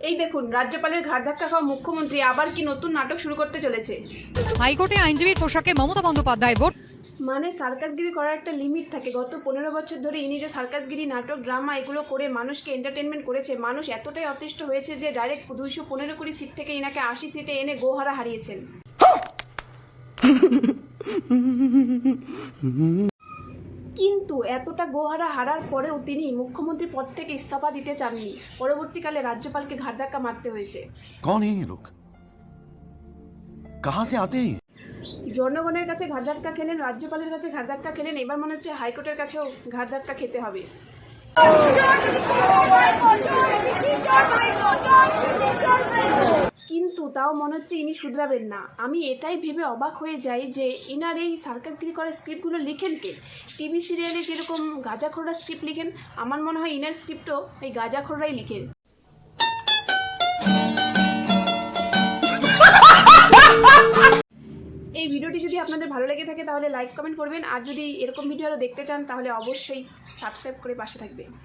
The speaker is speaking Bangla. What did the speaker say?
এই দেখুন, রাজ্যপালের ঘাড় ধাক্কা খাওয়া মুখ্যমন্ত্রী আবার কি নতুন নাটক শুরু করতে চলেছে। হাইকোর্টে আইনজীবীর পোশাকে মমতা বন্দ্যোপাধ্যায় ভোট। মানে সার্কাসগিরি করার একটা লিমিট থাকে। গত 15 বছর ধরে ইনি যে সার্কাসগিরি, নাটক, ড্রামা এগুলো করে মানুষকে এন্টারটেনমেন্ট করেছে, মানুষ এতটাই অতিষ্ঠ হয়েছে যে ডাইরেক্ট 215 কোটি সিট থেকে ইনাকে 80 সিটে এনে গোহারা হারিয়েছেন। কিন্তু এতটা গোহারা হারার পরেও তিনি মুখ্যমন্ত্রী পদ থেকে ইস্তফা দিতে চাননি। পরবর্তীকালে রাজ্যপালকে ঘাড় ধাক্কা মারতে হয়েছে। कौन है ये लोग? कहां से आते हैं? জনগণের কাছে ঘাড় ধাক্কা খেলেন, রাজ্যপালের কাছে ঘাড় ধাক্কা খেলেন, এবার মনে হচ্ছে হাইকোর্টের কাছেও ঘাড় ধাক্কা খেতে হবে। কিন্তু তাও মনে হচ্ছে ইনি শুধরাবেন না। আমি এটাই ভেবে অবাক হয়ে যাই যে ইনার এই সার্কাসগিরি করার স্ক্রিপ্টগুলো লিখেন কে? টিভি সিরিয়ালে যেরকম গাঁজাখোররা স্ক্রিপ্ট লিখেন, আমার মনে হয় ইনার স্ক্রিপ্টও এই গাঁজাখোররাই লিখেন। এই ভিডিওটি যদি আপনাদের ভালো লেগে থাকে তাহলে লাইক কমেন্ট করবেন, আর যদি এরকম ভিডিও আরও দেখতে চান তাহলে অবশ্যই সাবস্ক্রাইব করে পাশে থাকবেন।